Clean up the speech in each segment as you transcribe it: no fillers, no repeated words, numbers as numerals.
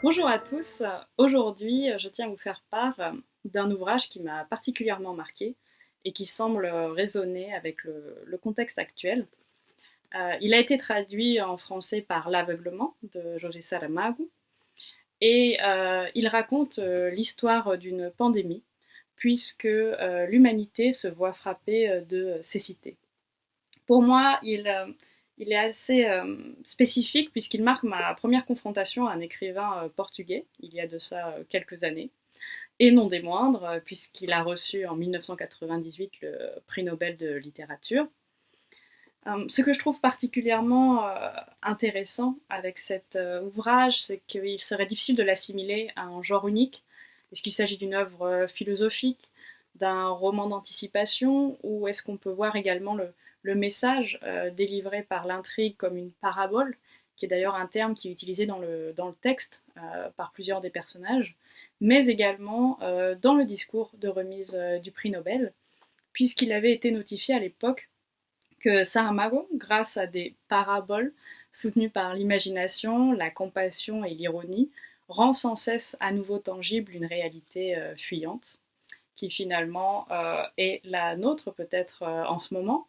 Bonjour à tous, aujourd'hui je tiens à vous faire part d'un ouvrage qui m'a particulièrement marqué et qui semble résonner avec le contexte actuel. Il a été traduit en français par L'aveuglement de José Saramago et il raconte l'histoire d'une pandémie puisque l'humanité se voit frappée de cécité. Pour moi, il est assez spécifique puisqu'il marque ma première confrontation à un écrivain portugais, il y a de ça quelques années, et non des moindres, puisqu'il a reçu en 1998 le prix Nobel de littérature. Ce que je trouve particulièrement intéressant avec cet ouvrage, c'est qu'il serait difficile de l'assimiler à un genre unique. Est-ce qu'il s'agit d'une œuvre philosophique, d'un roman d'anticipation, ou est-ce qu'on peut voir également le message délivré par l'intrigue comme une parabole, qui est d'ailleurs un terme qui est utilisé dans le texte par plusieurs des personnages, mais également dans le discours de remise du prix Nobel, puisqu'il avait été notifié à l'époque que Saramago, grâce à des paraboles soutenues par l'imagination, la compassion et l'ironie, rend sans cesse à nouveau tangible une réalité fuyante, qui finalement est la nôtre peut-être en ce moment.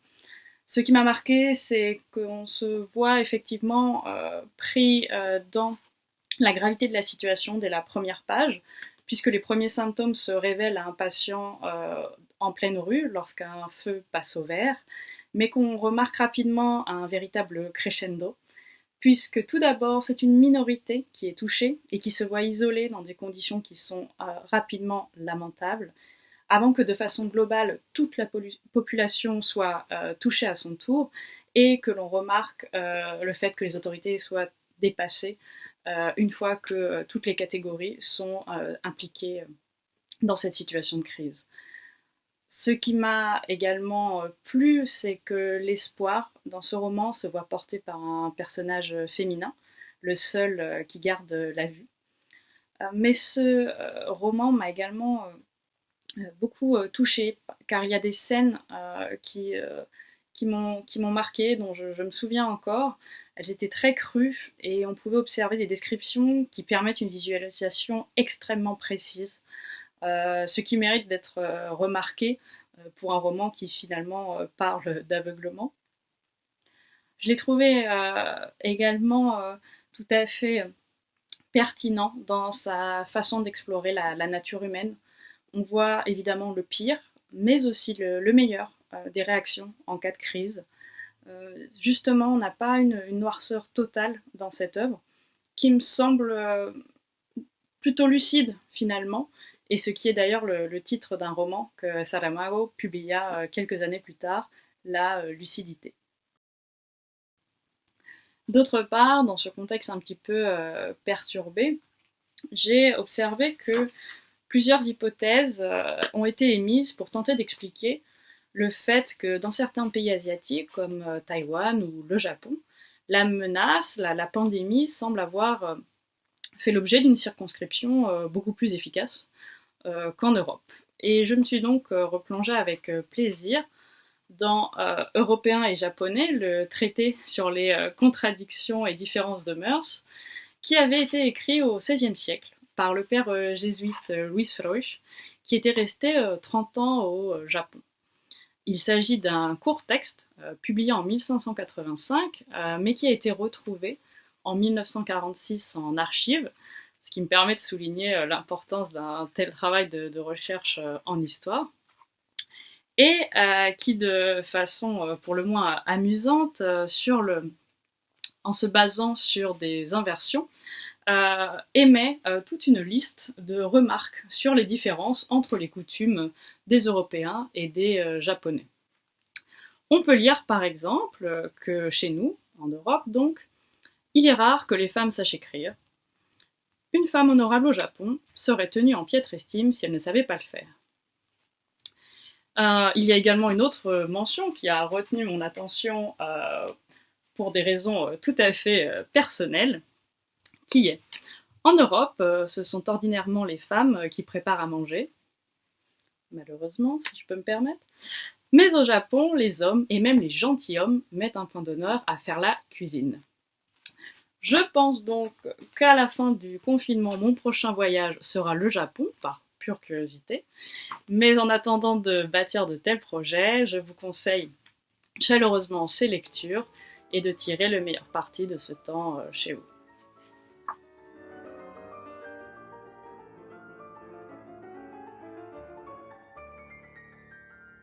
Ce qui m'a marqué, c'est qu'on se voit effectivement pris dans la gravité de la situation dès la première page, puisque les premiers symptômes se révèlent à un patient en pleine rue lorsqu'un feu passe au vert, mais qu'on remarque rapidement un véritable crescendo, puisque tout d'abord c'est une minorité qui est touchée et qui se voit isolée dans des conditions qui sont rapidement lamentables, avant que de façon globale toute la population soit touchée à son tour et que l'on remarque le fait que les autorités soient dépassées une fois que toutes les catégories sont impliquées dans cette situation de crise. Ce qui m'a également plu, c'est que l'espoir dans ce roman se voit porté par un personnage féminin, le seul qui garde la vue. Mais ce roman m'a également beaucoup touchée, car il y a des scènes qui m'ont marquée, dont je me souviens encore. Elles étaient très crues et on pouvait observer des descriptions qui permettent une visualisation extrêmement précise, ce qui mérite d'être remarqué pour un roman qui finalement parle d'aveuglement. Je l'ai trouvé également tout à fait pertinent dans sa façon d'explorer la nature humaine. On voit évidemment le pire, mais aussi le meilleur des réactions en cas de crise. Justement, on n'a pas une noirceur totale dans cette œuvre, qui me semble plutôt lucide finalement, et ce qui est d'ailleurs le titre d'un roman que Saramago publia quelques années plus tard, La lucidité. D'autre part, dans ce contexte un petit peu perturbé, j'ai observé que plusieurs hypothèses ont été émises pour tenter d'expliquer le fait que dans certains pays asiatiques, comme Taïwan ou le Japon, la menace, la pandémie semble avoir fait l'objet d'une circonscription beaucoup plus efficace qu'en Europe. Et je me suis donc replongée avec plaisir dans Européens et Japonais, le traité sur les contradictions et différences de mœurs, qui avait été écrit au XVIe siècle par le père jésuite Louis Freud, qui était resté 30 ans au Japon. Il s'agit d'un court texte publié en 1585, mais qui a été retrouvé en 1946 en archives, ce qui me permet de souligner l'importance d'un tel travail de recherche en histoire, et qui, de façon pour le moins amusante, en se basant sur des inversions, émet toute une liste de remarques sur les différences entre les coutumes des Européens et des Japonais. On peut lire par exemple que chez nous, en Europe donc, il est rare que les femmes sachent écrire. Une femme honorable au Japon serait tenue en piètre estime si elle ne savait pas le faire. Il y a également une autre mention qui a retenu mon attention pour des raisons tout à fait personnelles, qui est: en Europe, ce sont ordinairement les femmes qui préparent à manger, malheureusement, si je peux me permettre, mais au Japon, les hommes, et même les gentilshommes, mettent un point d'honneur à faire la cuisine. Je pense donc qu'à la fin du confinement, mon prochain voyage sera le Japon, par pure curiosité. Mais en attendant de bâtir de tels projets, je vous conseille chaleureusement ces lectures et de tirer le meilleur parti de ce temps chez vous.